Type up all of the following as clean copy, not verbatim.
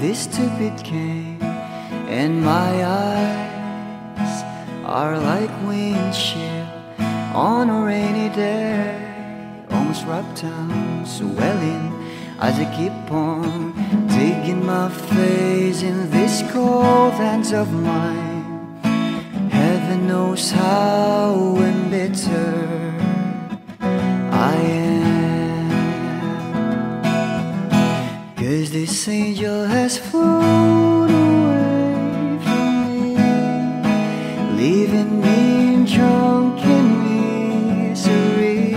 this stupid game, and my eyes are like windshield on a rainy day, almost rubbed down, swelling as I keep on digging my face in these cold hands of mine. Heaven knows how embittered I am, 'cause this angel has flown away from me, leaving me in drunken misery.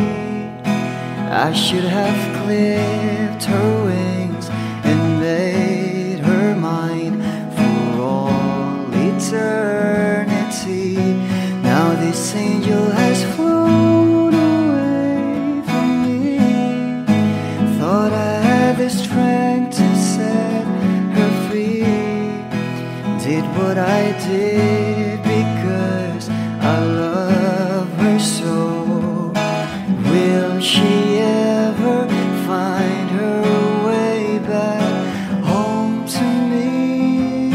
I should have clipped her wings and made her mine for all eternity. Now this angel has flown away from me. Thought I had the strength to set her free. Did what I did because I love her so. Will she ever find her way back home to me?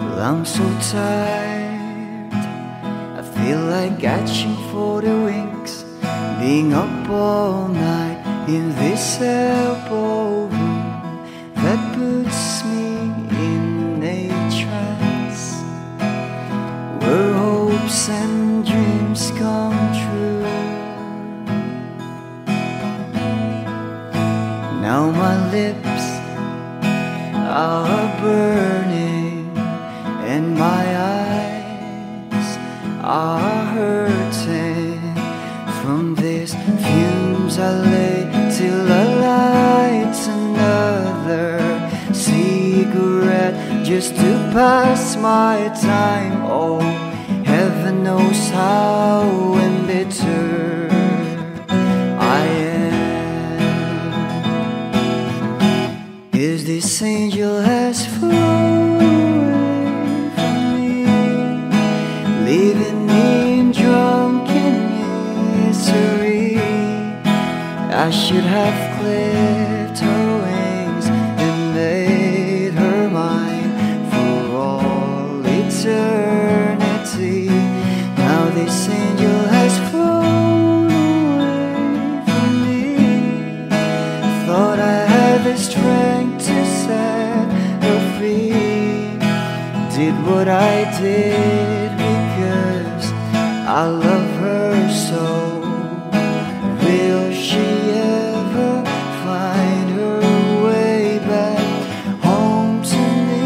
Well, I'm so tired, I feel like catching for the wings, being up all night in this elbow room that puts me in a trance, where hopes and dreams come true. Now my lips are burning and my eyes are hurting from these fumes I lay till I light another cigarette just to pass my time. Oh, heaven knows how embittered I am, 'cause this angel has flown away from me, leaving me in drunken misery. I should have clipped her wings and made her mine for all eternity. Now this angel has flown away from me. Thought I had the strength to set her free. Did what I did because I love her so. Will she ever find her way back home to me?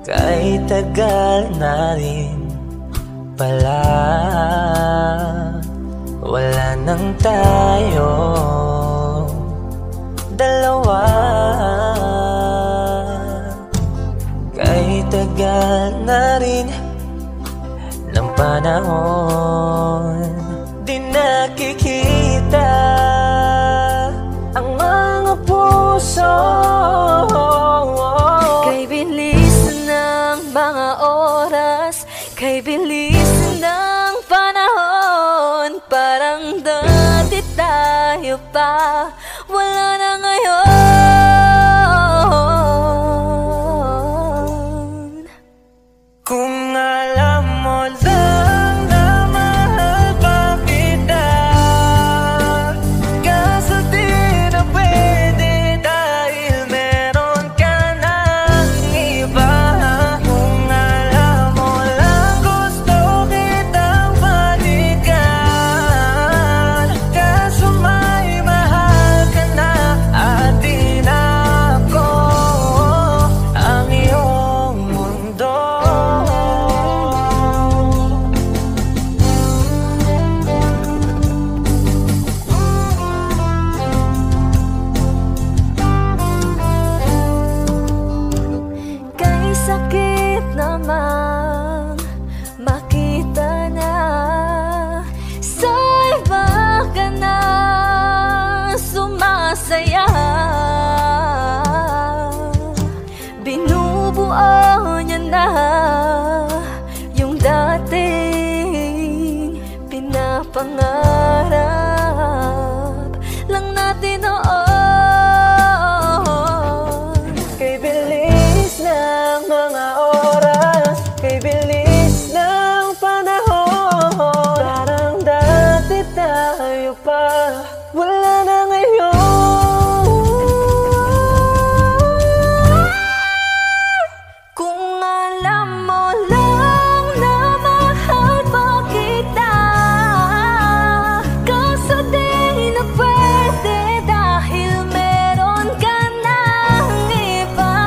Kahit tagal na rin pala, wala nang tayo dalawa. Kahit tagal na rin ng panahon, di nakikita ang mga puso. Kay bilis ng mga oras, kay bilis ng panahon, parang dati tayo pa, wala na ngayon. Kung alam mo lang na mahal pa kita, kaso di na pwede dahil meron ka ng iba. Kung alam mo lang gusto kitang balikan, pangarap lang natin noon. Kay bilis ng mga oras, kay bilis ng panahon, parang dati tayo pa, wala na ngayon. Kung alam mo lang na mahal pa kita, kaso di na pwede dahil meron ka ng iba.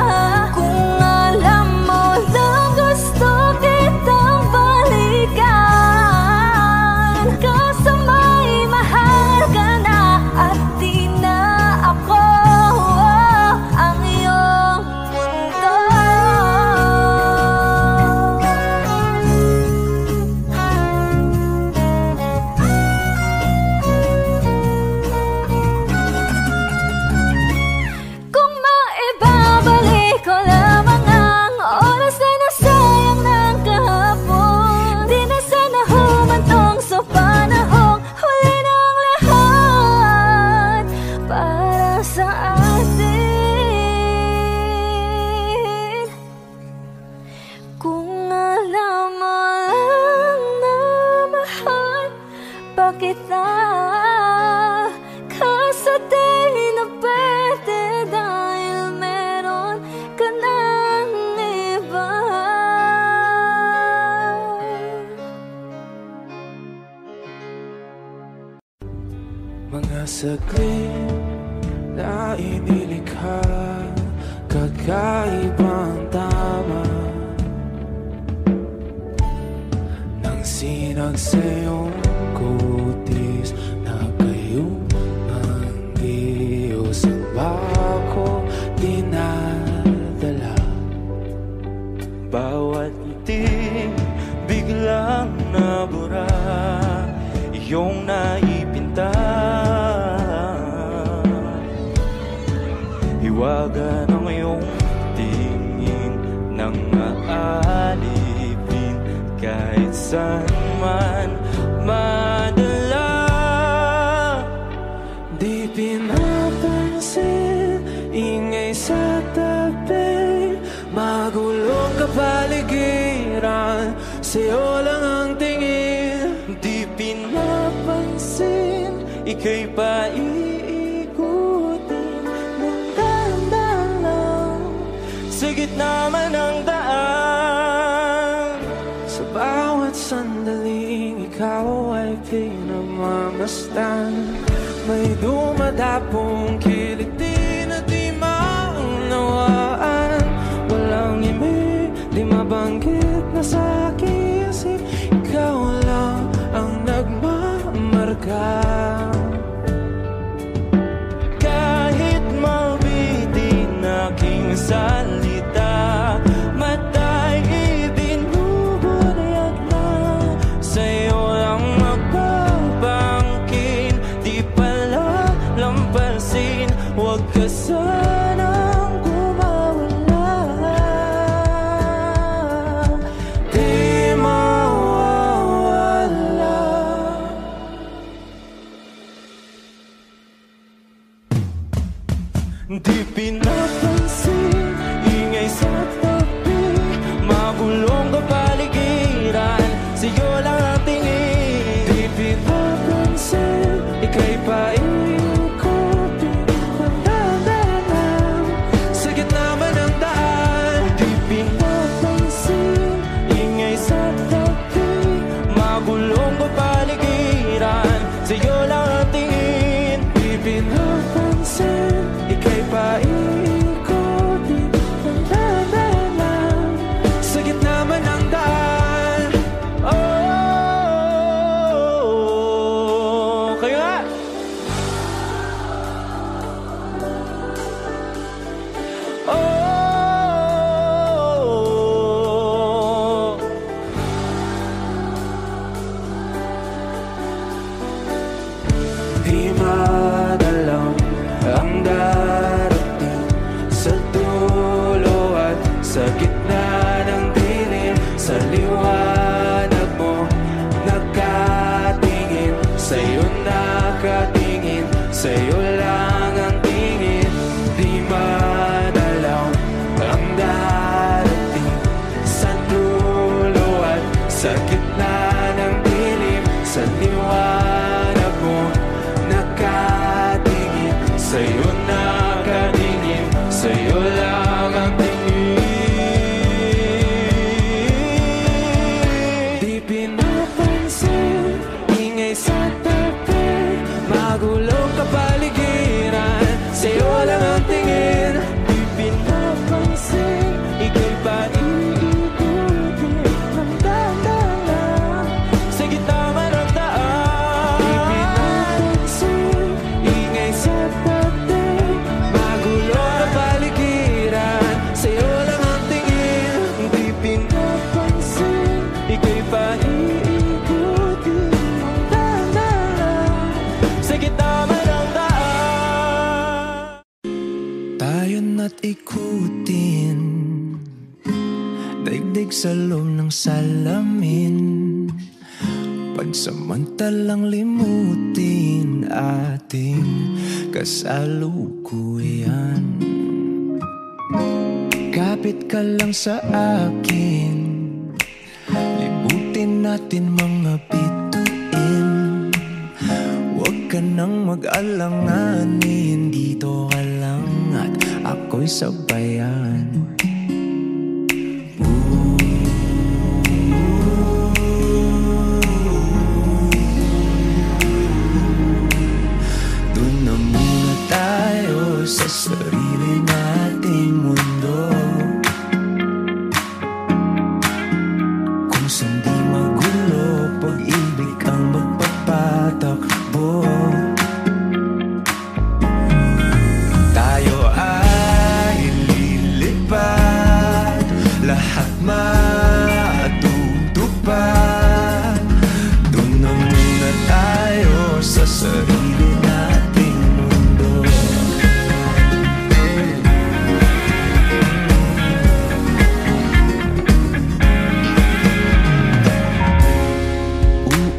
Kung alam mo lang gusto kitang balikan, kaso may mahal ka na at di na ako ang iyong mundo. Kung maibabalik ko lamang ang oras na nasayang ng kahapon, di na sana humantong sa panahong huli ng lahat para sa atin. Kung alam mo lang na mahal pa kita, kaso di na pwede dahil meron ka ng iba. Mga saglit na inilikha, kakaibang tama nang sinag sa iyong kutis na kayong ang Diyos ang bako dinadala. Bawat ngiti biglang nabura, iyong naipinta. Hiwaga ng iyong tingin nang aalipin kahit saan man madala. Di pinapansin, ingay sa tabi, magulong kapaligiran, sa'yo lang ang tingin. Di pinapansin, ika'y paiikutin ng dahan-dahan lang sa gitna man ng daan. Sa bawat sandaling ikaw ay pinagmamasdan, may dumadapong kiliti na di maunawaan. Walang imig, di mabanggit na sa aking isip, ikaw lang ang nagmamarka. Kahit mabitin aking salita, mata'y ibinubunayag na, sa'yo lang magbabangkin. Di pala lampasin, huwag ka sanang gumawala. Di mawawala. Di pinapansin, ingay sa tabi, magulong kapaligiran, sa'yo lang ang tingin. Di pinapansin, ika'y paikutin ng dahan-dahan sa gitna man ng daan. Di pinapansin, ingay sa tabi, magulong kapaligiran, sa'yo lang ang tingin. Di pinapansin, ika'y paikutin ng dahan-dahan sa gitna man ng daan. Oh, kayo nga. Oh, sa loob ng salamin, pagsamantalang limutin ating kasalukuyan. Kapit ka lang sa akin, libutin natin mga bituin. Huwag ka nang mag-alanganin, dito ka lang at ako'y sabayan. Doon na muna tayo sa sarili nating mundo, kung saan di magulo, pag-ibig ang magpapatakbo. Tayo ay lilipad, lahat matutupad. Doon na muna tayo sa sarili nating mundo.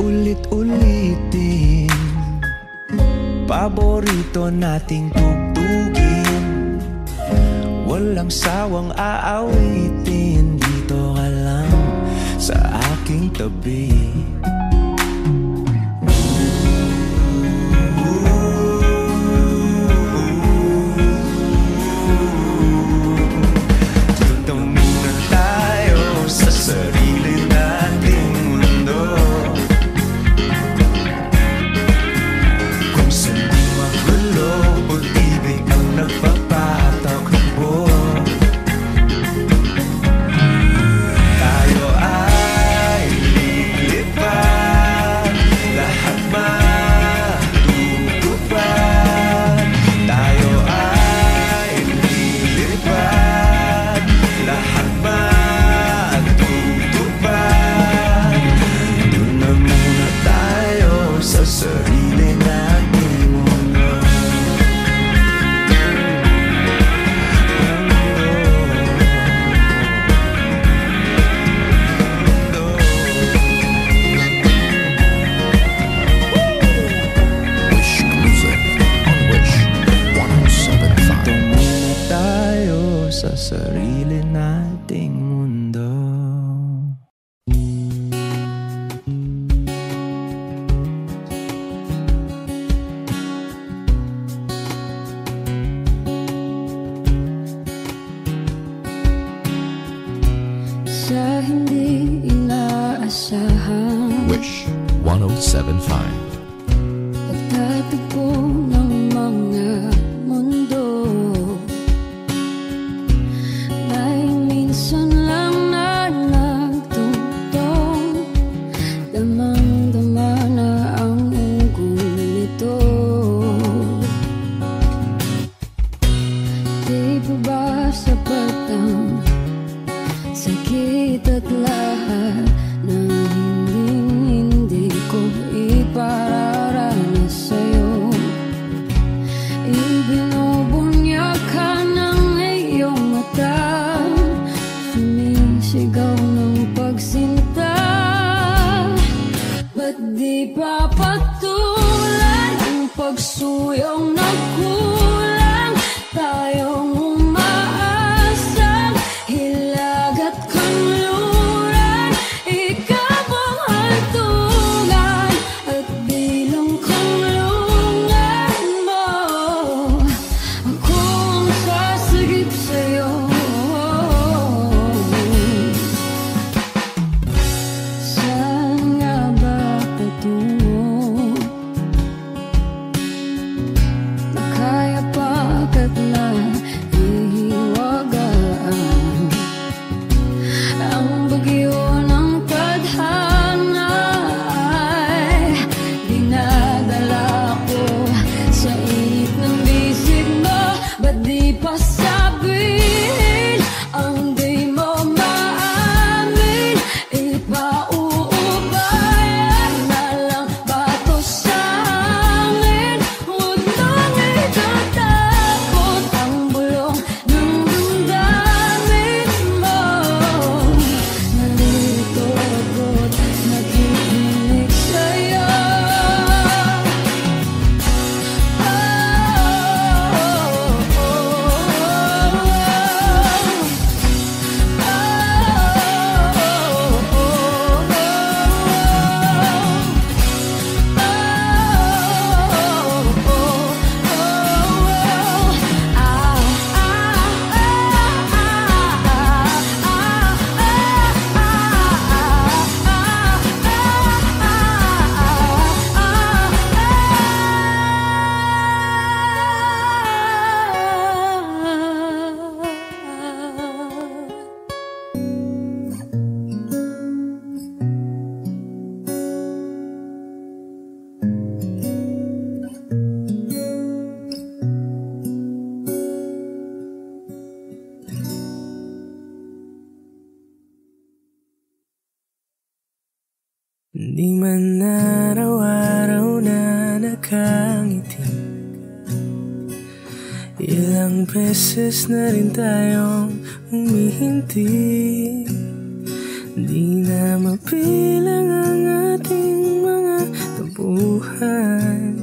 Uulit-ulitin, paborito nating tugtugin, walang sawang aawitin. Dito ka lang sa aking tabi. Dito muna tayo sa sarili nating mundo, kung saan di magulo, pag-ibig ang nagpapatakbo. Tayo ay lilipad, lahat matutupad. Tayo ay lilipad, lahat matutupad. Doon na muna tayo sa sarili nating mundo. Wish Music on Wish 107.5. Dito muna tayo sa sarili nating mundo. Sa hindi inaasahan, Wish 107.5. pagtatagpo ng mga mundo, may minsan lang na nagtungtong, damang-dama na ang ugol nito. Di pa ba sapat ang sakit at lahat ng hindi ko ipararanas sa'yo? Ibinubunyag ka ng iyong mata, sumisigaw ng pagsinta. Ba't di pa patulan ang pagsuyong na kulang? Tayong umaasang hilag at kanluran, ikaw ang hantungan at bilang kanlungan mo. Ako ang sasagip sa'yo. Saan nga ba patungo? Nakaya man araw-araw na nakangiti. Ilang beses na rin tayong humihinti. Di na mapilang ang ating mga tampuhan.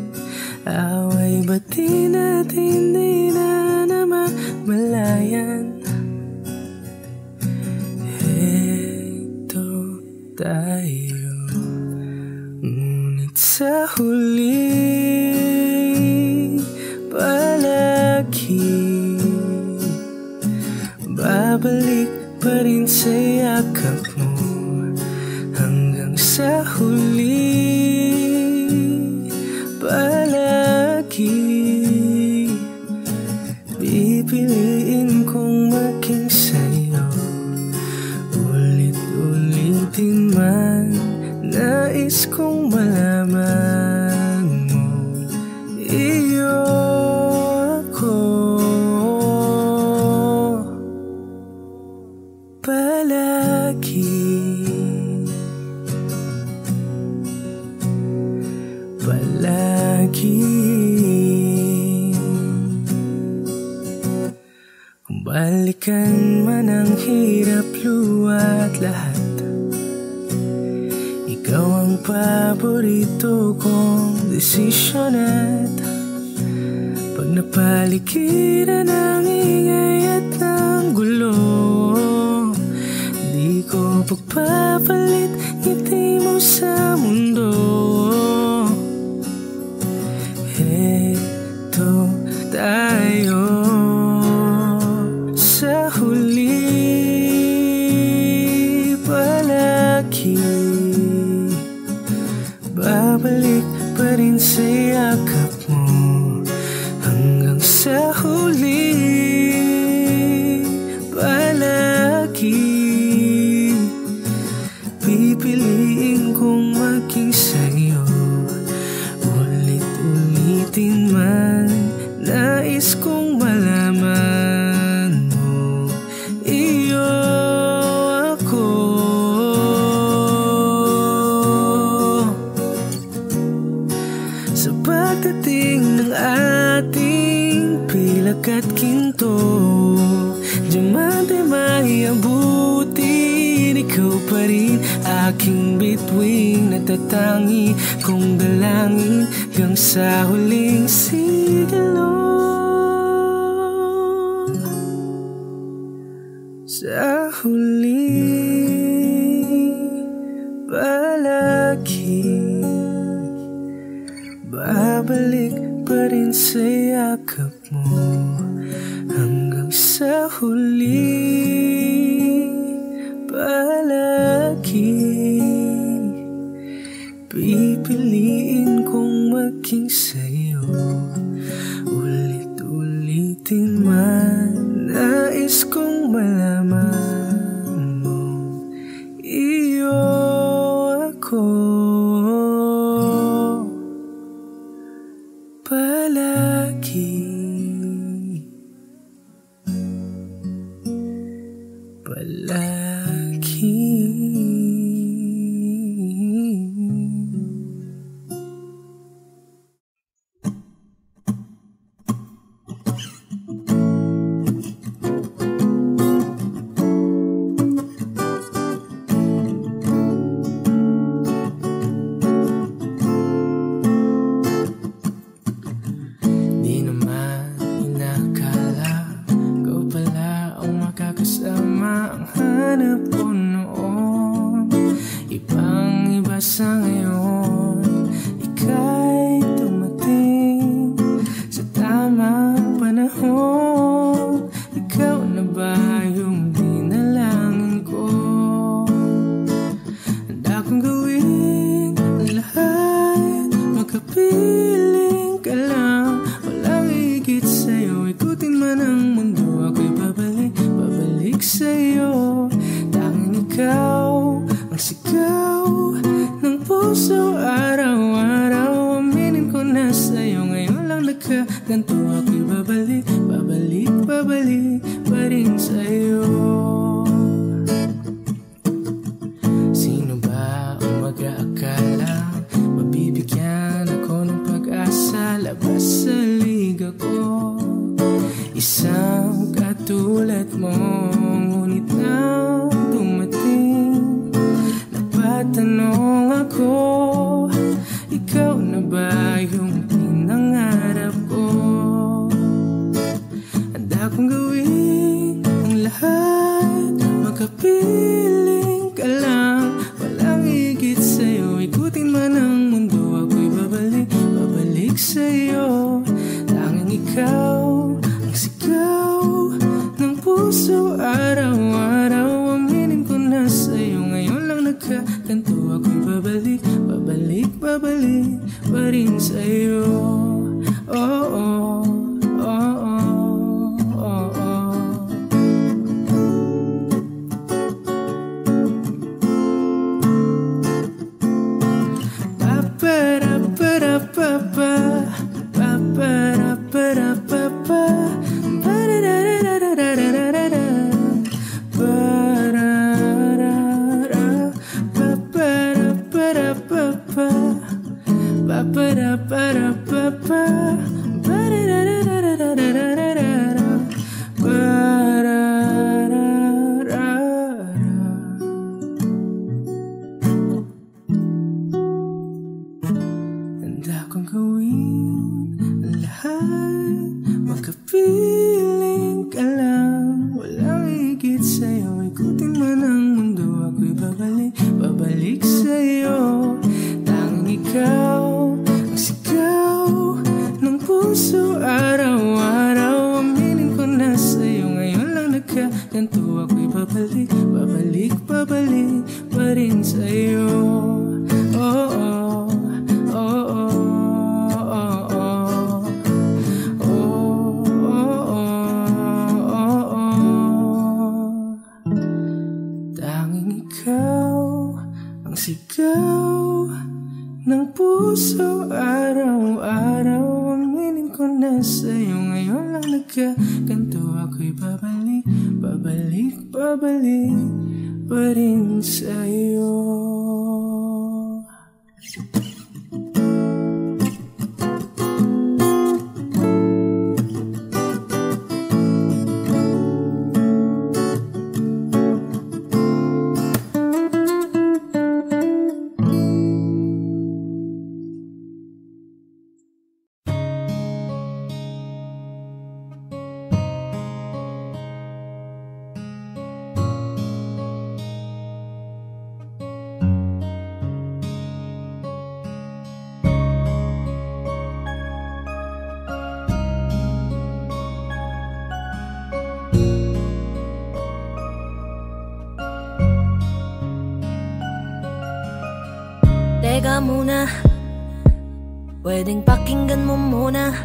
Away bati natin di na namamalayan. Heto tayo, ngunit sa huli palagi babalik pa rin sa yakap mo. Hanggang sa huli palagi pipiliin kong maging sa'yo. Ulit-ulitin man nais kong malaman mo, iyo ako palagi. Palagi. Kung balikan man ang hirap luwa't lahat, ikaw ang paborito kong desisyon. At pag napaligiran ng ingay at ng gulo, di ko pagpapalit ngiti mo sa mundo. Heto tayo sa huli palagi babalik pa rin sa yakap mo. Hanggang sa huli palagi pipiliin kong maging sa'yo. Ulit-ulitin man nais kong malaman mo, iyo ako sa pagdating ng ating pilak at ginto. Diamante may abutin, ikaw pa rin aking bituin. Natatangi kong dalangin hanggang sa huling sigalon. Sa huli palagi babalik pa rin sa yakap mo. Hanggang sa huli palagi pipiliin kong maging sa'yo. Ulit-ulitin man nais kong malaman mo, iyo ako palagi. Palagi. Di naman inakala ikaw pala ang makakasama. Ang hanap ko noon ibang iba sa ngayon. Ika'y dumating sa tamang panahon. Ikaw na ba yung dinalangin ko? Handa kong gawin ang lahat, makapiling ka lang. Walang higit sa'yo, ikutin man ang mundo. Ako'y babalik sa'yo. Tanging ikaw ang sigaw ng puso araw-araw. Aminin ko na sa'yo, ngayon lang nagkaganto. Ako'y babalik pa rin sa'yo. Sino ba ang mag-aakala sa'yo. Tanging ikaw ang sigaw ng puso. Araw-araw aminin ko na sa'yo. Ngayon lang nagkaganto ako'y babalik, babalik, babalik pa rin sa'yo. Oh, oh, oh, oh, oh, oh. Handa kong gawin ang lahat, makapiling ka lang. Walang higit sa'yo, ikutin man ang mundo. Ako'y babalik, babalik sa'yo. Tanging ikaw ang sigaw ng puso. Araw-araw aminin ko na sa'yo. Ngayon lang nagkaganto ako'y babalik, babalik, babalik pa rin sa'yo. Oh, oh, oh, oh, oh, oh. Oh, oh, oh, oh. Tanging ikaw ang sigaw ng puso. Araw-araw aminin ko na sa'yo. Ngayon lang nagkaganto ako'y babalik, babalik, babalik pa rin sa'yo. Teka muna, pwedeng pakinggan mo muna.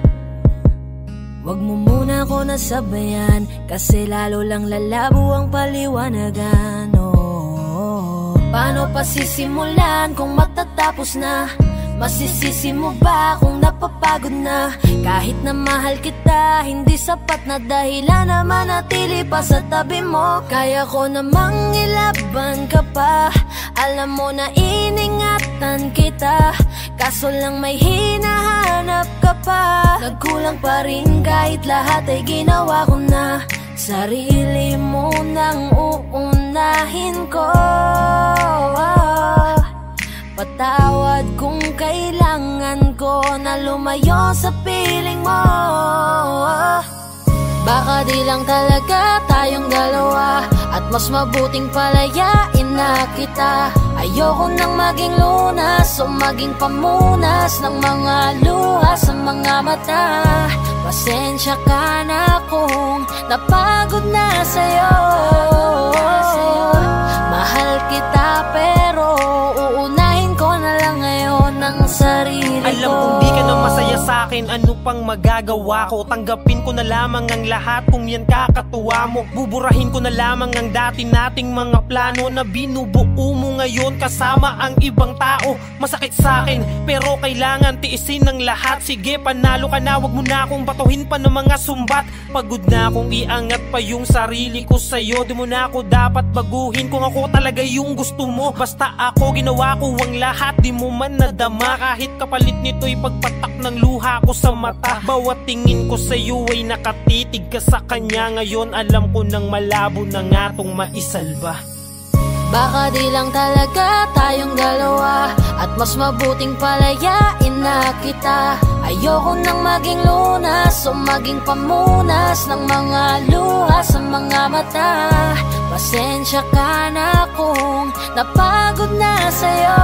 Wag mo muna ako nasabayan, kasi lalo lang lalabo ang paliwanagan. Oh, paano pa sisimulan kung matatapos na? Masisisi mo ba kung napapagod na? Kahit na mahal kita, hindi sapat na dahilan na manatili pa sa tabi mo. Kaya ko namang ilaban ka pa, alam mo na iningatan kita. Kaso lang may hinahanap ka pa. Nagkulang pa rin kahit lahat ay ginawa ko na. Sarili mo nang uunahin ko. Patawad kung kailangan ko na lumayo sa piling mo. Baka di lang talaga tayong dalawa, at mas mabuting palayain na kita. Ayoko nang maging lunas o maging pamunas ng mga luha sa mga mata. Pasensya ka na kung napagod na sa'yo. Mahal kita pero uunahin ko na lang ngayon ang sarili ko. Alam kong di ka na masaya sa'kin, ano pang magagawa ko? Tanggapin ko na lamang ang lahat kung yan kakatuwa mo. Buburahin ko na lamang ang dati nating mga plano na binubuo mo ngayon kasama ang ibang tao. Masakit sa'kin pero kailangan tiisin ng lahat. Sige, panalo ka na, wag mo na akong batuhin pa ng mga sumbat. Pagod na akong iangat pa yung sarili ko sa'yo. Di mo na ako dapat baguhin kung ako talaga yung gusto mo. Basta ako ginawa ko ang lahat, di mo man nadama. Kahit kapalit nito'y pagpatak ng luha ko sa mata. Bawat tingin ko sa'yo ay nakatitig ka sa kanya. Ngayon alam ko nang malabo na nga tong maisalba. Baka di lang talaga tayong dalawa, at mas mabuting palayain na kita. Ayoko nang maging lunas o maging pamunas ng mga luha sa mga mata. Pasensya ka na kung napagod na sa'yo.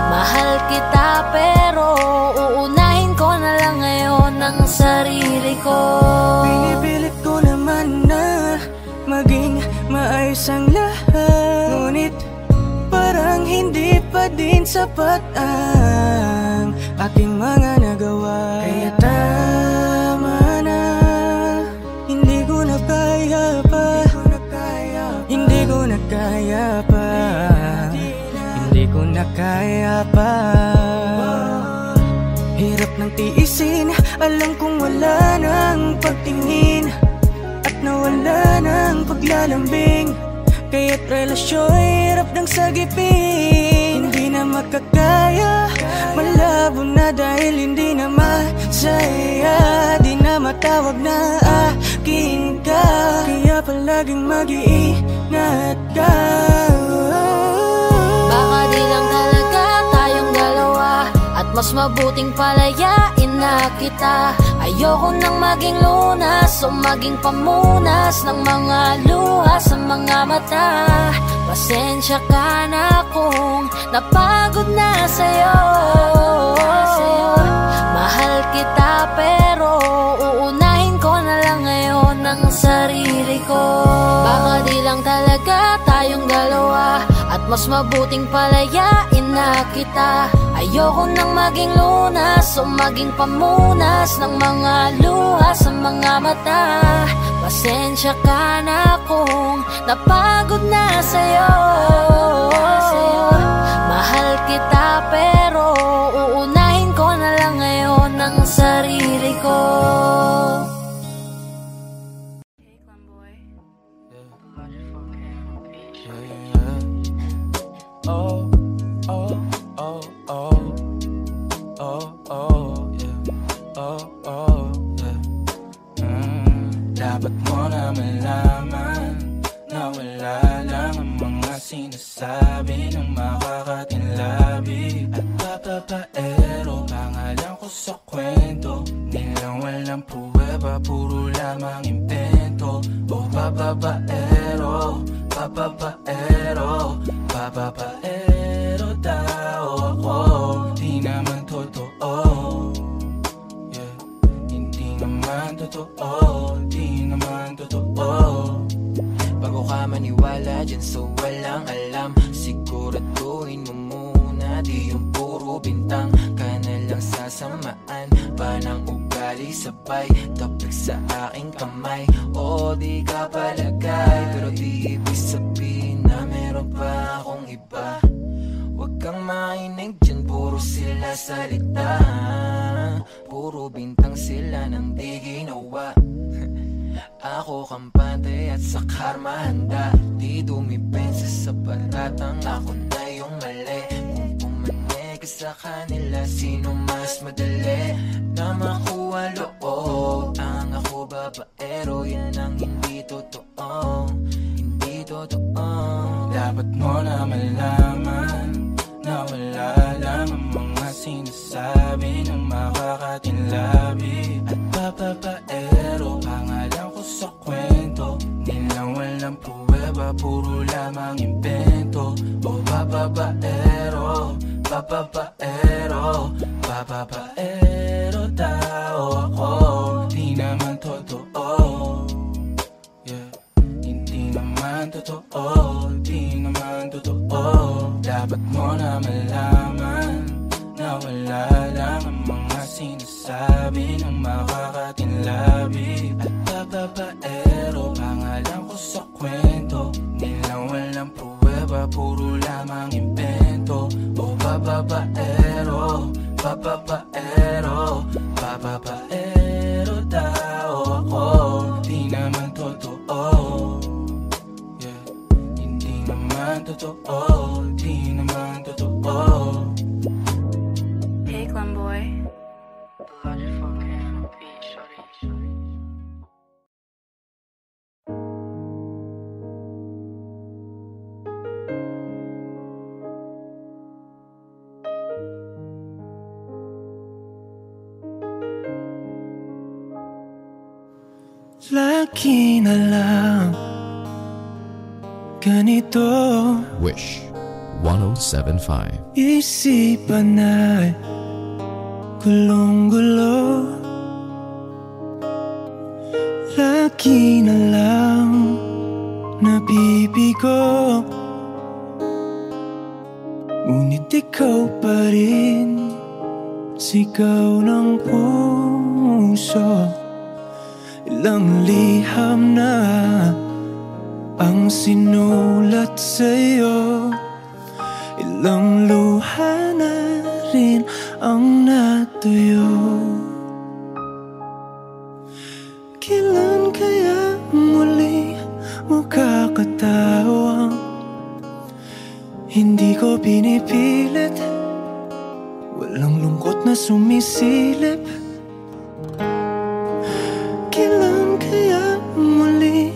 Mahal kita pero pa din sapat ang aking mga nagawa. Kaya tama na, hindi ko na kaya pa, hindi ko na kaya pa, hindi ko na kaya pa. Hirap ng tiisin, alam kong wala nang pagtingin at nawala ng paglalambing. Kaya't relasyon hirap ng sagipin. Hindi na makakaya, malabo na dahil hindi na masaya. Di na matawag na akin ka, kaya palaging mag-iingat ka. Baka di lang talaga tayong dalawa, at mas mabuting palayain na kita. Ayoko nang maging lunas o maging pamunas ng mga luha sa mga mata. Pasensya ka na kung napagod na sa'yo. Mahal kita pero uunahin ko na lang ngayon ang sarili ko. Baka di lang talaga tayong dalawa, at mas mabuting palayain na kita. Ayoko nang maging lunas o maging pamunas ng mga luha sa mga mata. Pasensya ka na kung napagod na sa'yo. Mahal kita pero uunahin ko na lang ngayon ang sarili ko. Oh, oh, oh, oh, oh, oh, yeah. Oh, oh, yeah. Dapat mo na malaman na wala lang ang mga sinasabi ng makakatinlabi at papapaero. Pangalan ko sa kwento, nilang walang pruweba, puro lamang impento. Oh, papapaero, papapaero, papapaero daw ako. Di naman totoo, yeah. Hindi naman totoo, di naman totoo. Bago ka maniwala dyan so walang alam, siguraduhin mo muna di yung puro bintang. Ka na lang sasamaan pa ng ugali sabay tapik sa aking kamay. O di ka palagay, pero di ibig sabihin na meron pa akong iba. Huwag kang mainig dyan, puro sila salita, puro bintang sila nang di ginawa. Ako kampante at sa karma handa, di dumipensa sa batatang ako na yung mali. Kung pumanig ka sa kanila, sino mas madali na makuha loob? Ang ako babaero, yan ang hindi totoo, hindi totoo. Dapat mo na malaman na wala lang ang mga sinasabi ng makakatinlabi at papapaero. Pangalan ko sa kwento, nilang walang pruweba, puro lamang impento. O papapaero, papapaero, papapaero daw ako. Di naman totoo, yeah. Hindi naman totoo, di naman totoo. Dapat mo na malaman na wala lang ang mga sinasabi ng makakatinlabi at papapaero. Pangalan ko sa kwento, nilang walang pruweba, puro lamang impento. O papapaero, papapaero, papapaero daw ako. Di naman totoo, yeah. Hindi naman totoo, di naman totoo. Hey, Clem boy. Lagi na lang ganito, Wish 1075. isipan ay gulong-gulo. Lagi na lang nabibigo, ngunit ikaw pa rin, sigaw ng puso. Ilang liham na ang sinulat sa'yo, ilang luha na rin ang natuyo. Kailan kaya muli mo kakatawang hindi ko pinipilit, walang lungkot na sumisilip. Kailan kaya muli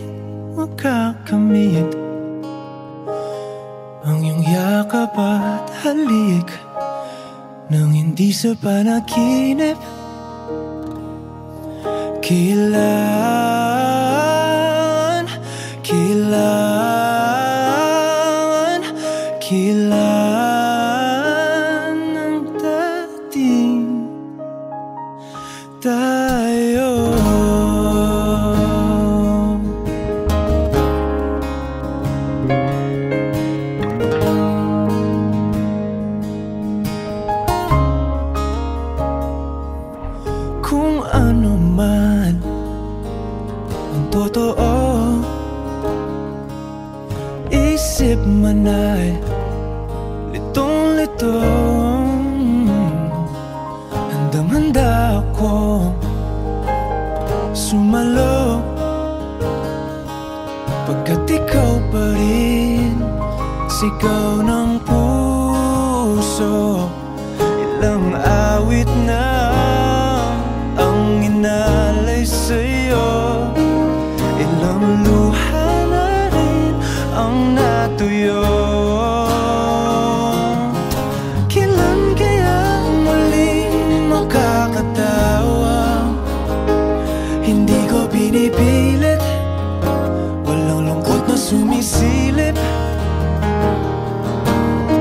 makakamit ang iyong yakap at halik nang hindi sa panaginip? Kailan ang dating tayo? Kung ano man ang totoo, isip man ay litong-lito, handang-handa akong sumalo, pagkat ikaw pa rin, sigaw ng puso. Ilang awit na ang inalay sa'yo, ilang luha na rin ang natuyo. Kailan kaya muling makakatawa, hindi ko pinipilit, walang lungkot na sumisilip.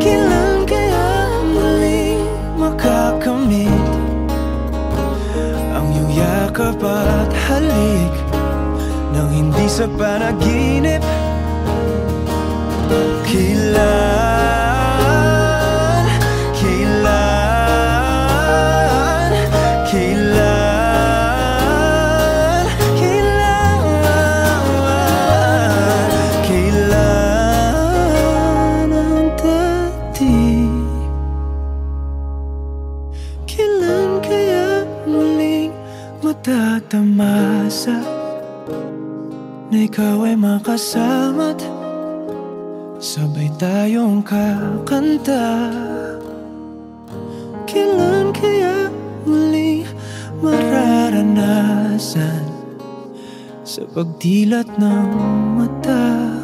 Kailan kaya muling makakamit ang iyong yakap at halik nang hindi sa panaginip? Kailan ang dating? Kailan kaya muling matatamasa na ikaw ay makasama't sabay tayong kakanta? Kailan kaya muli mararanasan sa pagdilat ng mata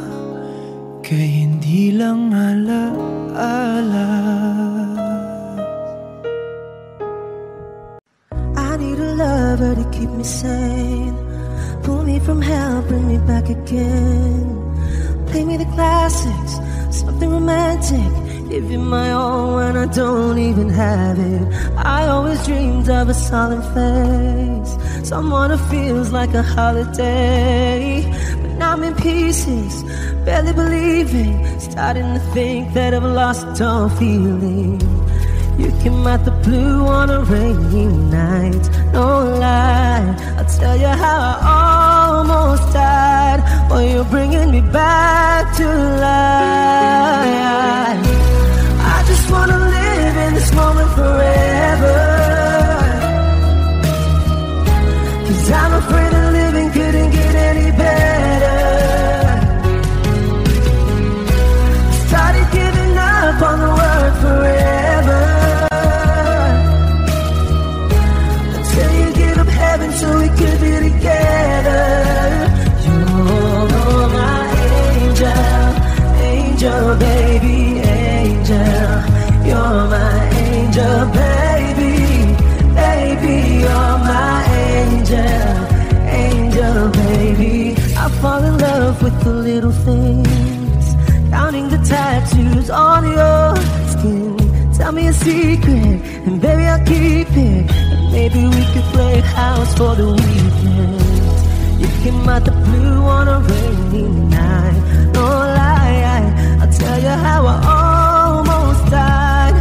kay hindi lang alaala? I need a lover to keep me sane, pull me from hell, bring me back again. Play me the classics, something romantic, give you my all when I don't even have it. I always dreamed of a solid face, someone who feels like a holiday. But now I'm in pieces, barely believing, starting to think that I've lost all feeling. You came out the blue on a rainy night, no lie, I'll tell you how I almost died, while you're bringing me back to life. I just wanna live in this moment forever, 'cause I'm afraid of living couldn't get any better. Started giving up on the word forever, until you give up heaven so we could be together. You're my angel, angel baby, angel. You're my angel baby, baby. You're my angel, angel baby. I fall in love with the little things, counting the tattoos on your skin. Tell me a secret, and baby I'll keep it. And maybe we could play house for the weekend. You came out the blue on a rainy night, no lie, I'll tell you how I almost died,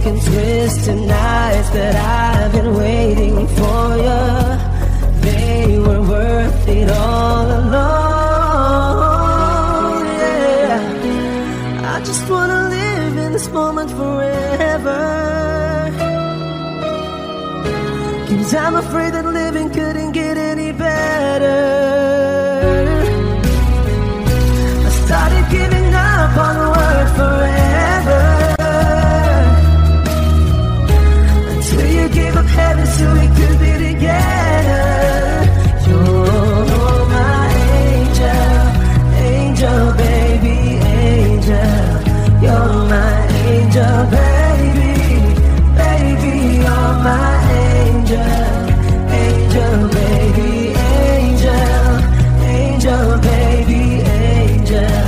can twist the nights that I've been waiting for you. They were worth it all alone. Yeah, I just wanna live in this moment forever, 'cause I'm afraid that living couldn't get any better. I started giving up on the word forever, until you gave up heaven so we could be together. You're my angel, angel baby, angel. You're my angel baby, baby, you're my angel, angel baby, angel, angel baby, angel.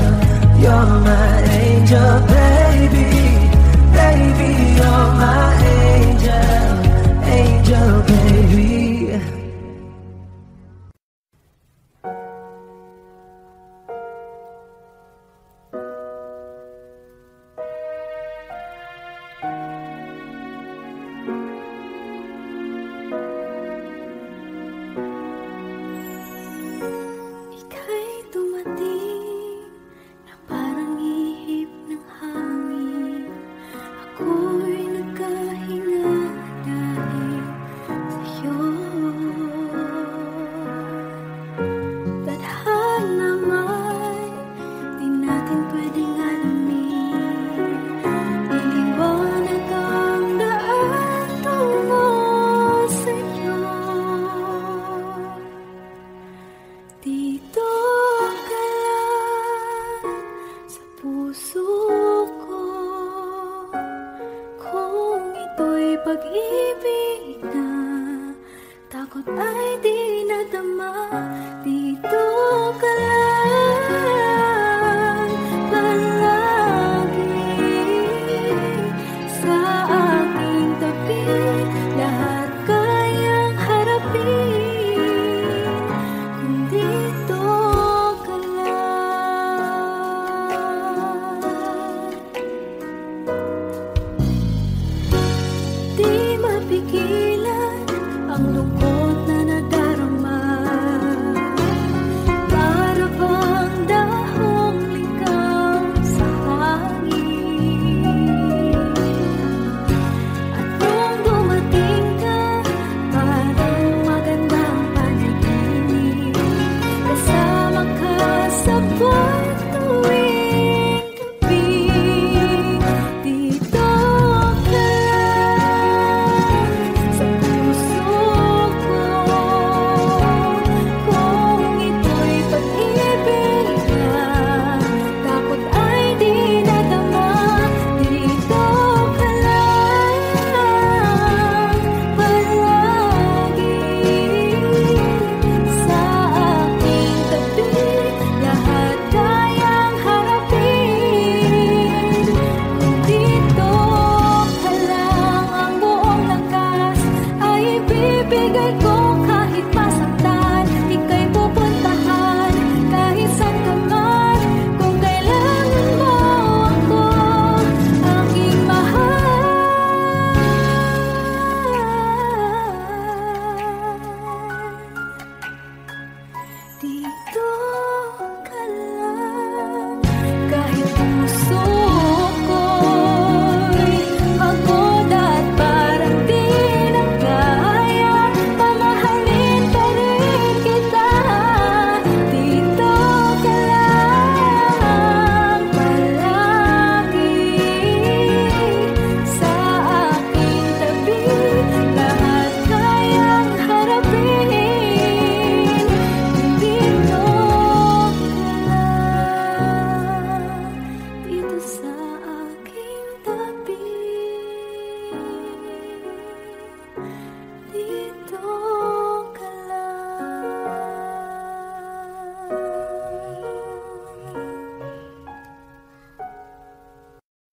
You're my angel baby, baby, you're my angel, angel baby.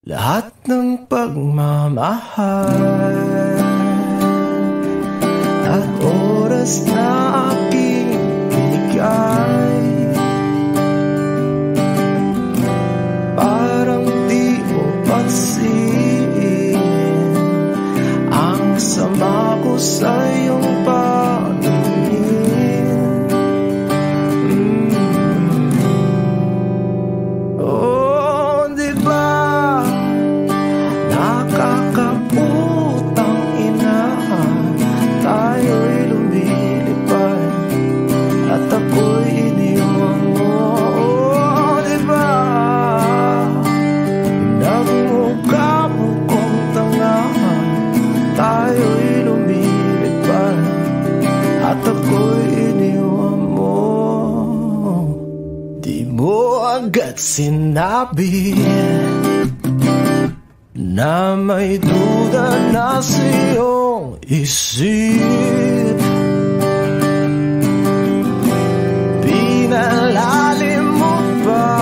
Lahat ng pagmamahal at oras na aking binigay, parang di mo pansin. at sinabi na may duda na sa iyong isip. Pinalalim mo ba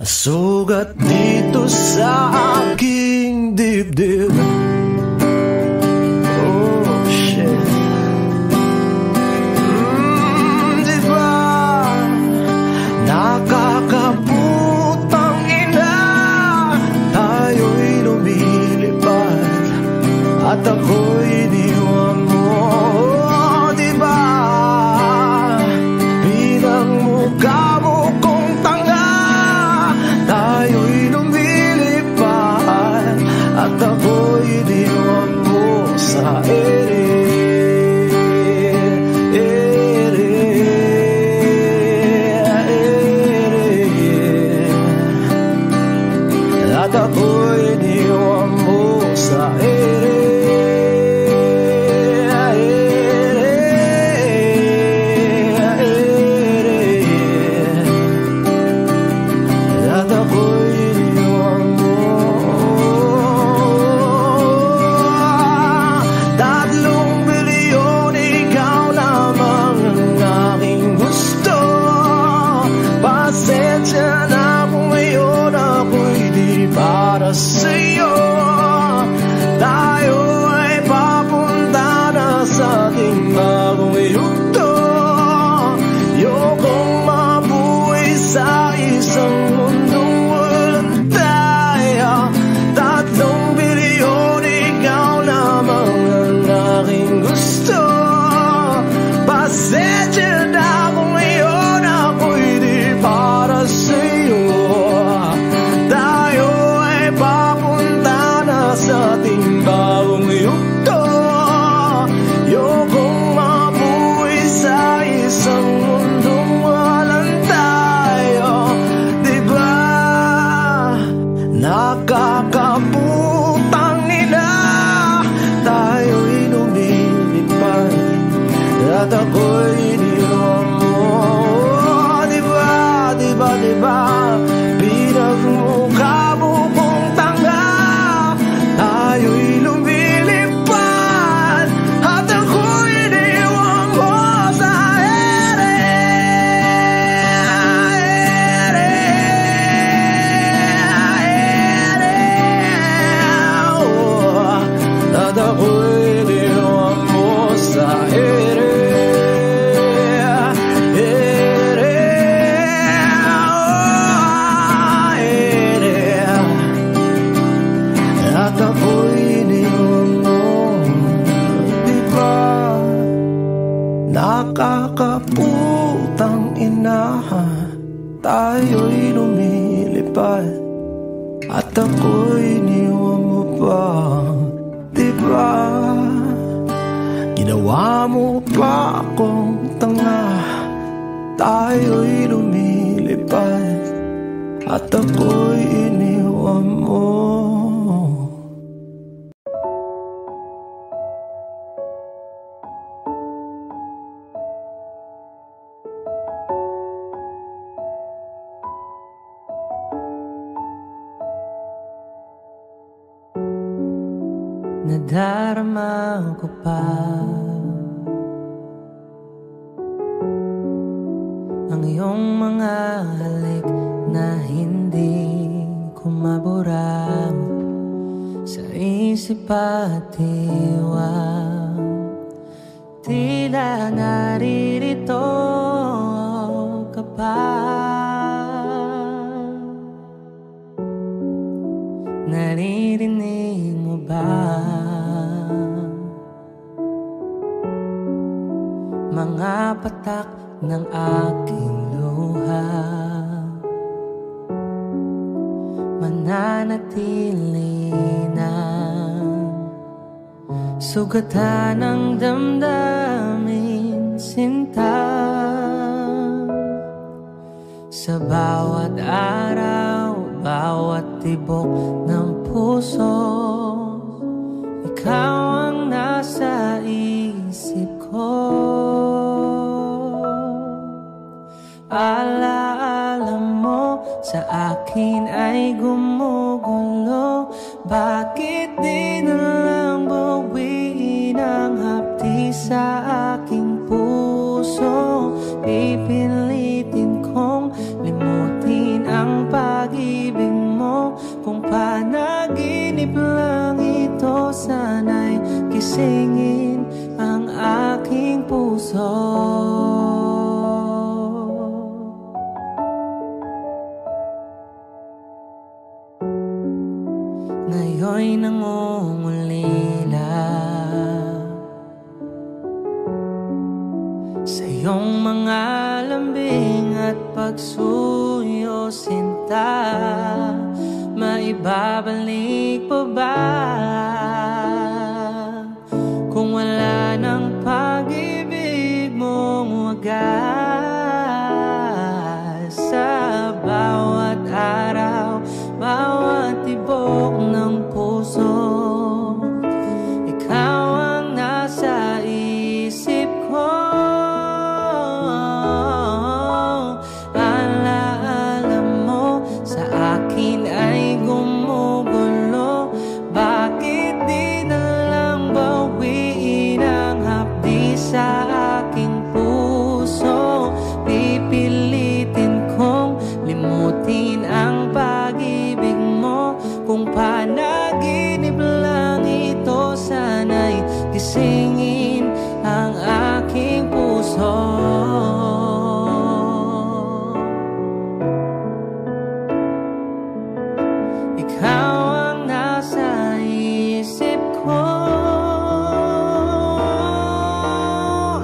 sugat dito sa aking dibdib? Oh shit. Diba nakakaputang ina, tayo'y lumilipad at ako'y iniwan mo. Oh, diba pinagmukha mo kong tanga, tayo'y lumilipad at ako'y iniwan mo sa ere. At ako'y iniwan mo sa ere. At ako'y iniwan mo. 3 bilyon, ikaw lamang ang aking gusto. Pasensya na kung ngayon ako'y di para sa'yo. Tayo ay papunta na sa ating bagong yugto. Ayokong mabuhay sa isang mundong walang tayo. 3 bilyon, ikaw lamang ang aking gusto. Pasensya na kung ngayon ako'y di para sa'yo. Tayo ay papunta na sa ating bagong yugto. Ayokong mabuhay sa isang mundong walang tayo. Diba nakakaputang ina, tayo'y lumilipad at ako'y iniwan mo. Diba, diba, diba pinagmukha mo kong tanga, tayo'y lumilipad at ako'y iniwan mo sa ere. At ako'y iniwan mo sa ere. At ako'y iniwan mo. Diba nakakaputang ina, tayo'y lumilipad at ako'y iniwan mo pa. Diba ginawa mo pa akong tanga, tayo'y lumilipad at ako'y iniwan mo. Nadarama ko pa ang iyong mga halik na hindi ko mabura sa isip at diwa. Tila naririto ka pa, naririnig mo ba mga patak ng aking luha? Mananatili na sugatan ng damdamin, sinta. Sa bawat araw, bawat tibok ng puso, ikaw ang nasa isip ko. Alaala sa akin ay gumugulo. Bakit di na lang bawiin ang hapdi sa aking puso? Pipilitin kong limutin ang pag-ibig mo. Kung panaginip lang ito, sana'y gisingin ang aking puso. Ngayon'y nangungulila sa iyong mga lambing at pagsuyo, sinta. Maibabalik pa ba kung wala ng pag-ibig mong wagas? Sa bawat araw, bawat tibok ng puso, ikaw ang nasa isip ko. Alaala mo sa akin ay gumugulo. Bakit di na lang bawiin ang hapdi sa aking puso? Pipilitin kong limutin ang pag-ibig mo. Kung panaginip lang ito, sana'y gisingin ang aking puso. Ikaw ang nasa isip ko.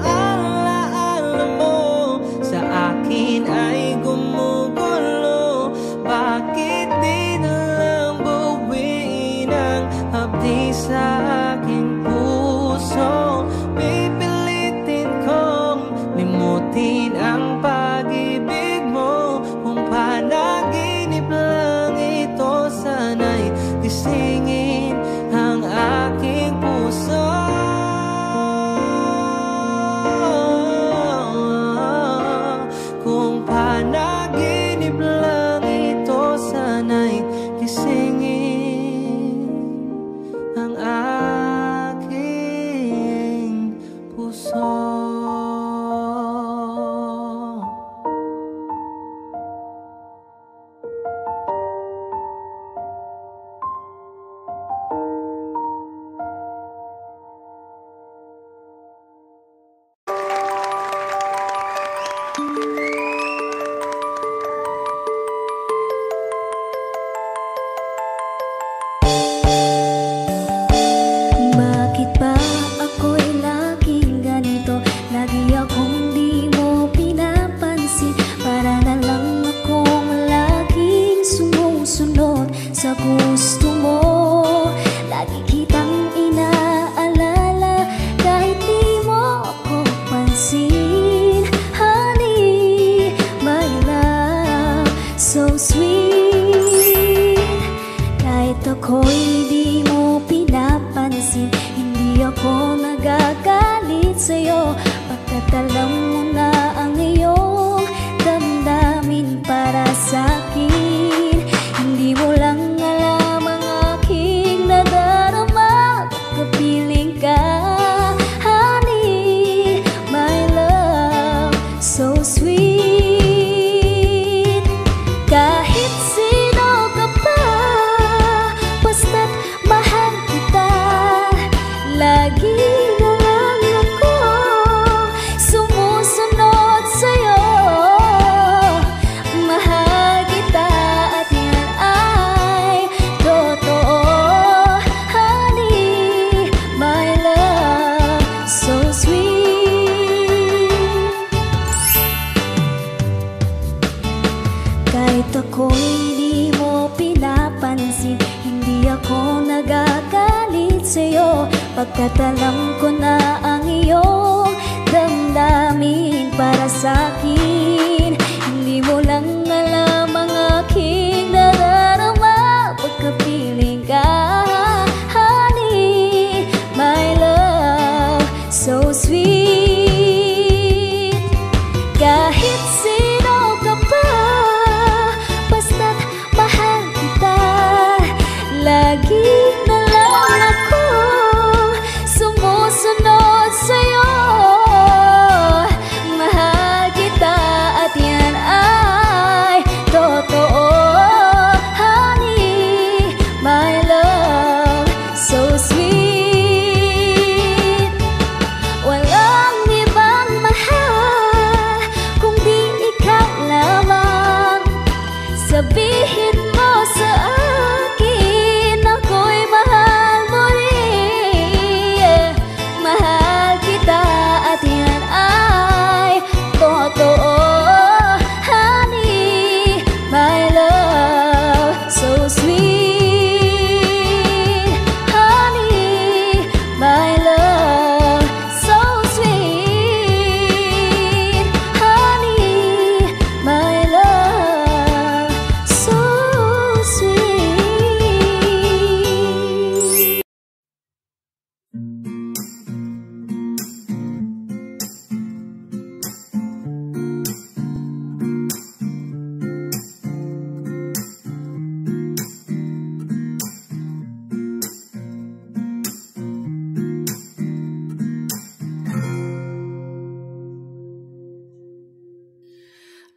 Alaala mo sa akin ay gumugulo. Bakit di na lang bawiin ang hapdi sa aking puso? Pipilitin kong limutin ang pag-ibig mo. Kung panaginip lang ito, sana'y gisingin ang aking puso. Kung panaginip lang ito, sana'y gisingin ang aking puso. Bakit ba ako'y laging ganito? Lagi akong di mo pinapansin. Para na lang akong laging sumusunod sa gusto mo. Lagi kitang inaalala kahit di mo ako pansin. Honey, my love, so sweet. Kahit ako'y di mo pinapansin, hindi ako nagagalit sa'yo. Pagkat alam mo na ang iyong damdamin para sa'kin. Hindi mo lang alam ang aking nadarama. Pagkapiling ka, honey, my love, so sweet. Kahit sino ka pa, basta't mahal kita. Lagi na lang ako sumusunod sa'yo. Mahal kita at yan ay totoo. Honey, my love, so sweet. Kahit ako'y di mo pinapansin, hindi ako nagagalit sa'yo. Pagkat alam ko na ang iyong damdamin para sa'kin. Hindi mo lang alam ang aking nadarama. Pagkapiling ka, honey, my love, so sweet. Kahit sino ka pa, basta na lang ako sumusunod sa'yo. Mahal kita at yan ay totoo. Honey, my love, so sweet. Walang ibang mahal kung di ikaw lamang. Sabihin mo sa akin ako'y mahal mo rin. Mahal kita at yan ay totoo. Honey, my love, so sweet. Honey, my love, so sweet. Honey, my love, so sweet.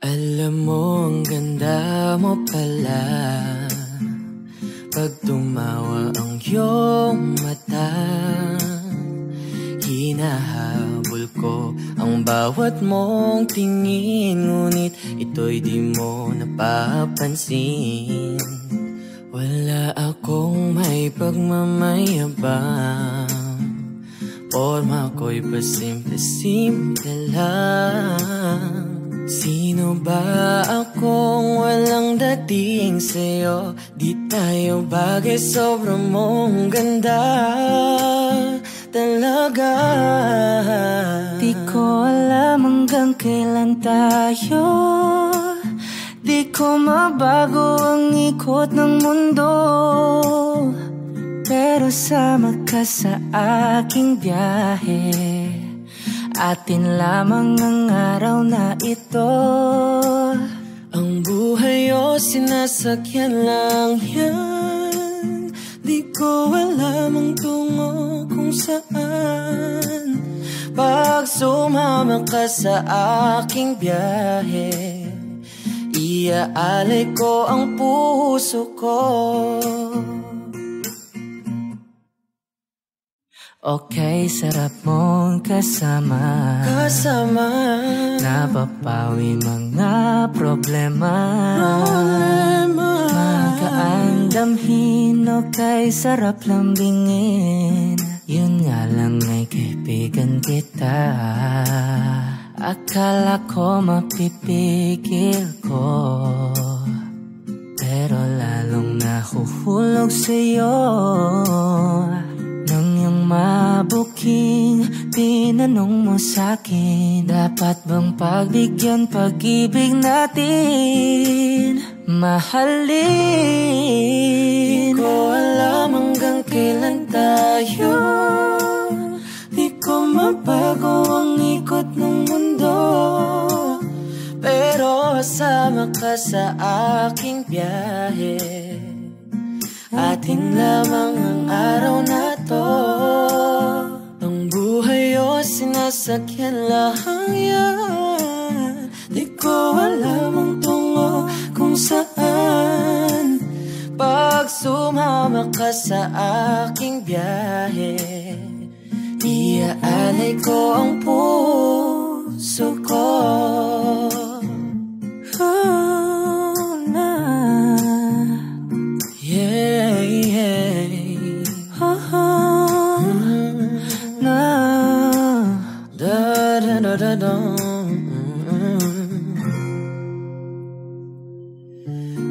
Alam mo, ang ganda mo pala pag tumawa ang iyong mata. Hinahabol ko ang bawat mong tingin, ngunit ito'y di mo napapansin. Wala akong may pagmamayabang, forma ko'y pasimple-simple lang. Sino ba akong walang dating sa'yo? Di tayo bagay, sobrang mong ganda talaga. Di ko alam hanggang kailan tayo, di ko mabago ang ikot ng mundo, pero sama ka sa aking biyahe. Atin lamang ang araw na ito. Ang buhay o sinasakyan lang yan, di ko alam ang tungo kung saan. Pag sumama ka sa aking biyahe, iaalay ko ang puso ko. Okay, sarap mong kasama, napapawi mga problema. Magaan damhin, okay, sarap lambingin. Yun nga lang ay kaibigan kita. Akala ko mapipigil ko, pero lalong nahuhulog sa'yo. Nang yung mabuking tinanong mo sa'kin, dapat bang pagbigyan pag-ibig natin, mahalin? Di ko alam hanggang kailan tayo, di ko mabago ang ikot ng mundo, pero sama ka sa aking biyahe. Atin lamang ang araw na to. Ang buhay o sinasakyan lang yan, di ko alam ang tungo kung saan. Pag sumama ka sa aking biyahe, iaalay ko ang puso ko.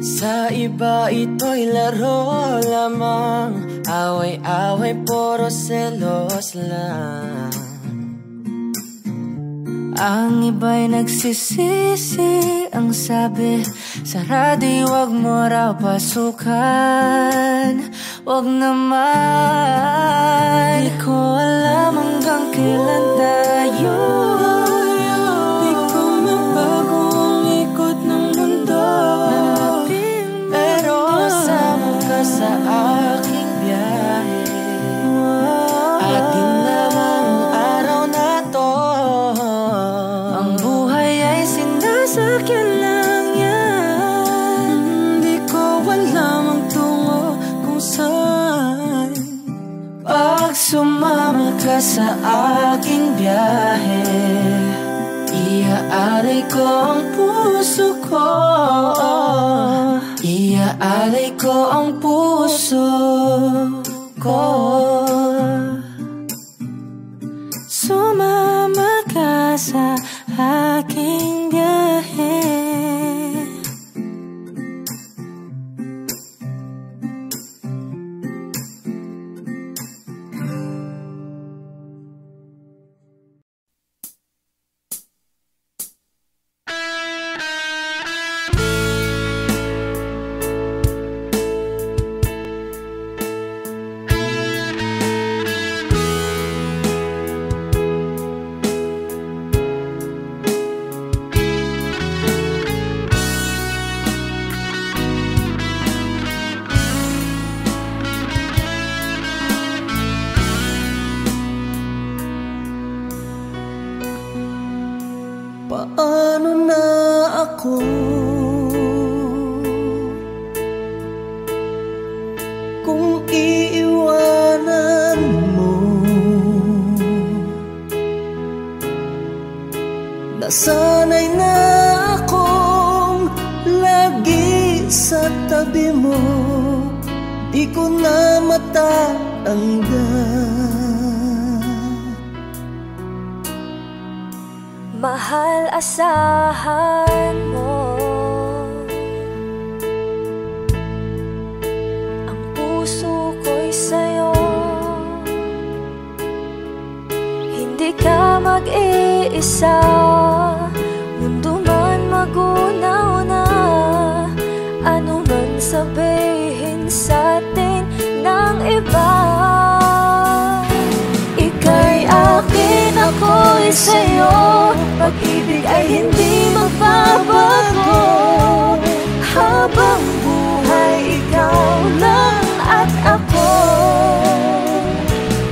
Sa iba ito'y laro lamang, away-away puro selos lang. Ang iba'y nagsisisi, ang sabi sa radyo, wag mo raw pasukan. Wag naman, di ko alam hanggang kailan tayo, di ko mabago ang ikot ng mundo, pero sama ka sa aking Sumama ka sa aking biyahe, iaalay ko ang puso ko, iaalay ko ang puso ko. Sumama ka sa aking biyahe. Paano na ako kung iiwanan mo? Nasanay na akong lagi sa tabi mo, di ko na matatanggal. Mahal, asahan mo ang puso ko'y sa'yo. Hindi ka mag-iisa, mundo man magunaw na, ano man sabihin sa'tin ng iba. Ika'y akin, ako'y sa'yo, pag-ibig ay hindi magbabago. Habang buhay, ikaw lang at ako,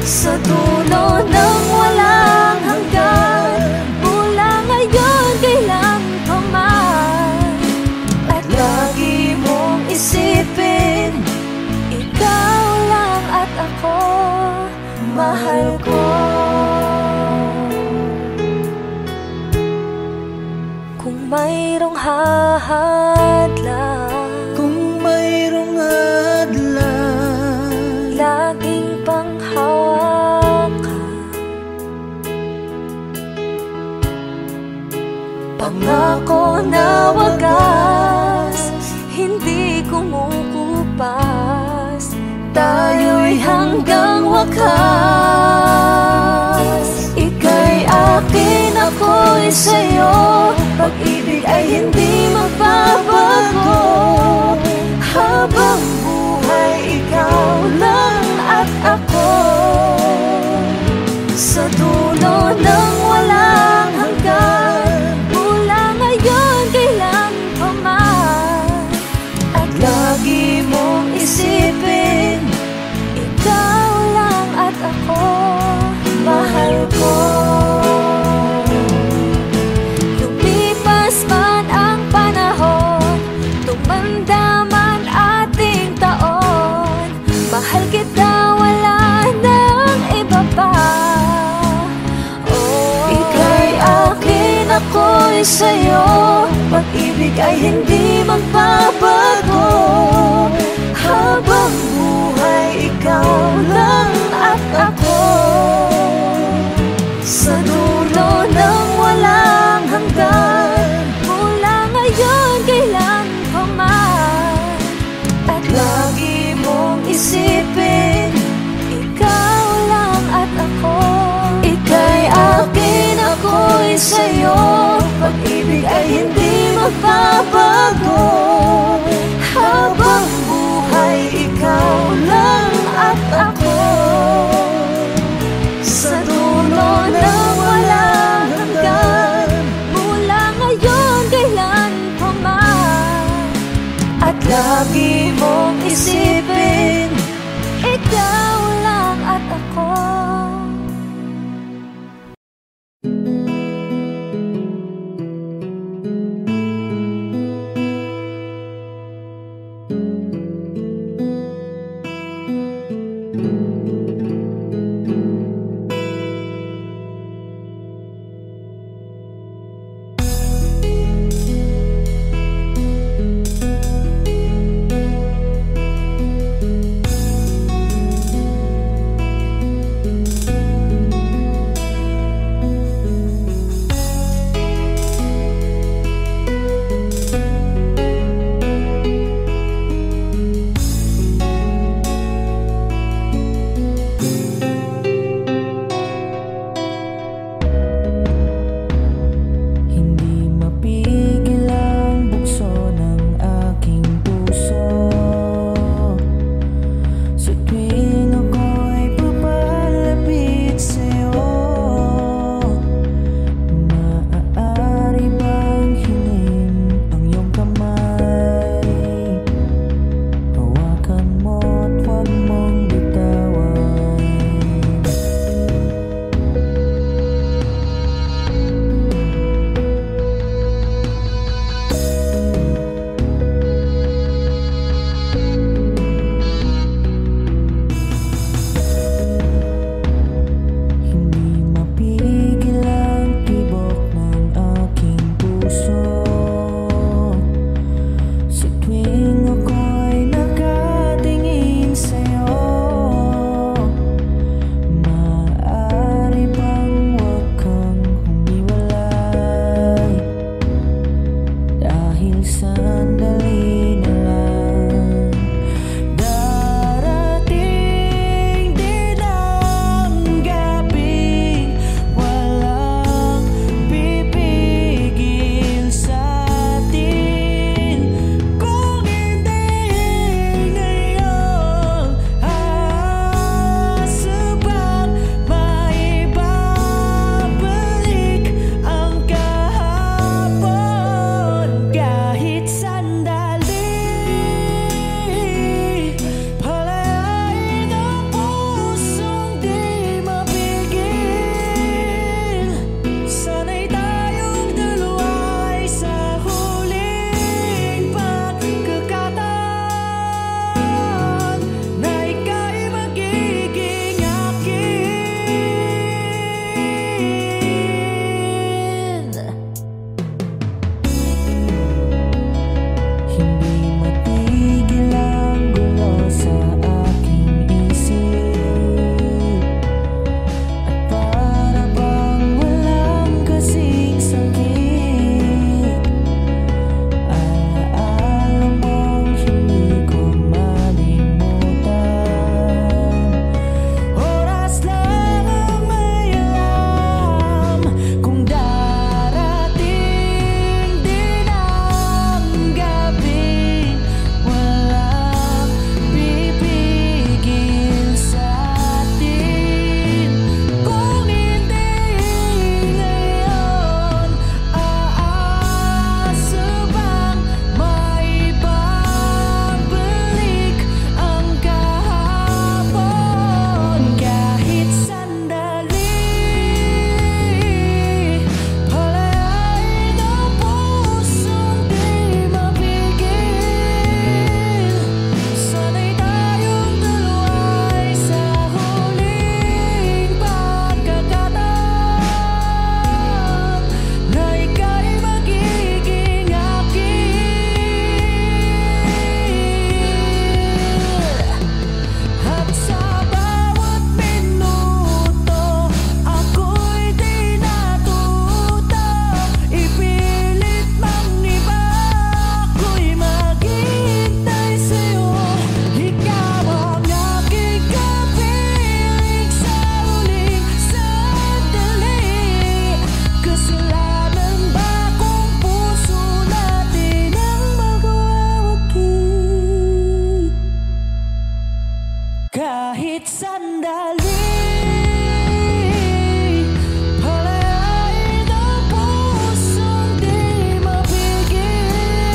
sa dulo ng walang hanggan, mula ngayon kailan pa man. At lagi mong isipin, ikaw lang at ako, mahal ko. Mayroong hadlang, kung mayroong hadlang, laging panghawakan. Pangako na wagas, hindi kumukupas, tayo'y hanggang wakas. Ika'y akin, ako'y sa'yo, pag-ibig ay hindi magbabago. Habang buhay, ikaw lang at ako, sa dulo ng walang hanggan, mula ngayon kailan pa man. At lagi mong isipin, ikaw lang at ako, mahal ko. Mahal kita, wala nang iba pa. Oh, ika'y akin, ako'y sa'yo, pag-ibig ay hindi magbabago. Habang buhay, ikaw lang at ako, sa dulo ng walang hanggan, mula ngayon kailan pa man. At lagi mong isipin, ikaw lang at ako. Ika'y akin, ako'y sa'yo, pag-ibig ay hindi magbabago. Habang buhay, ikaw lang at kahit sandali. Palayain ang pusong di mapigil.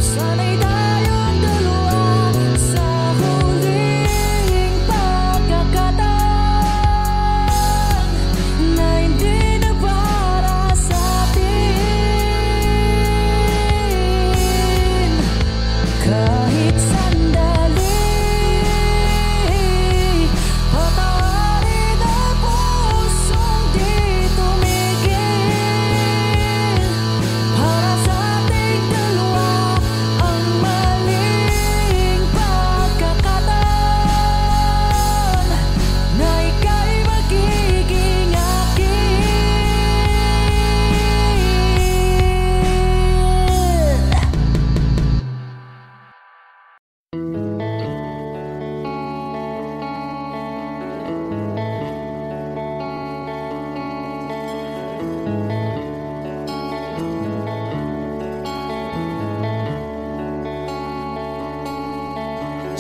Sana'y tayong dalawa sa huling pagkakataon na hindi na para sa atin. Kahit sandali, patawarin ang pusong di tumigil. Para sa ating dalawa ang maling pagkakataon na ika'y magiging akin.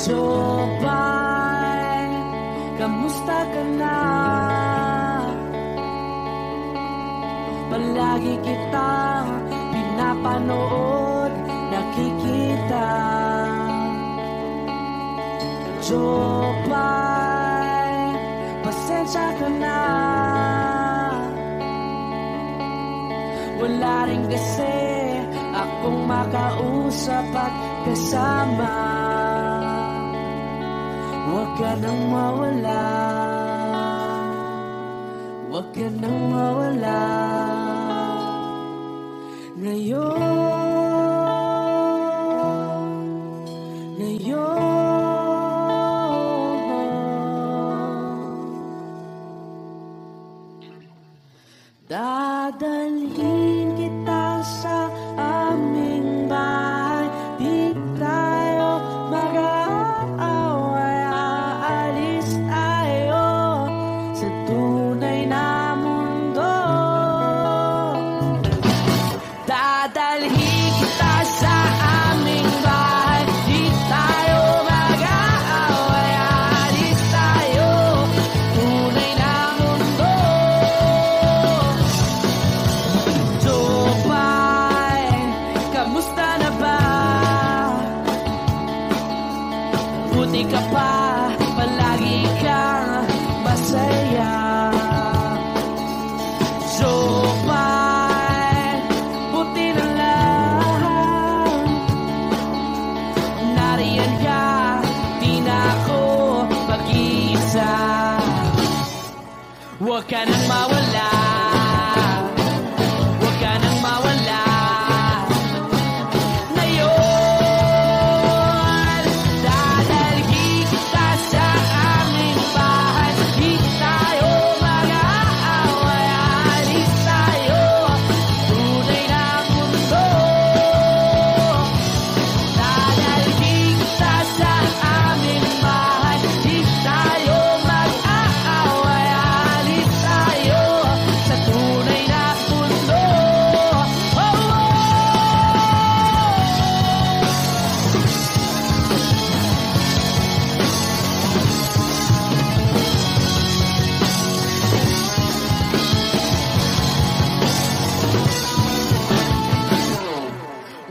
Jopay, kamusta ka na? Palagi kitang pinapanood, nakikita. Jopay, pasensya ka na. Wala rin kasi akong makausap at kasama. Huwag ka nang mawala, huwag ka nang mawala. Dadalhin kita sa aming bahay, di tayo mag-aaway, aalis tayo sa tunay na mundo. Dadalhin kita sa aming bahay, di tayo mag-aaway, aalis tayo tunay na mundo. Jopay, kamusta na ba? Buti ka pa, palagi kang masaya. Jopay, buti na lang nariyan ka, di na ako mag-iisa. Huwag ka nang mawala, huwag ka nang mawala. Ngayon, dadalhin kita sa aming bahay, di tayo mag-aaway, aalis tayo tunay na mundo. Dadalhin kita sa aming bahay, di tayo mag-aaway, aalis tayo sa tunay na mundo. Oh, oh.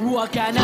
Huwag ka na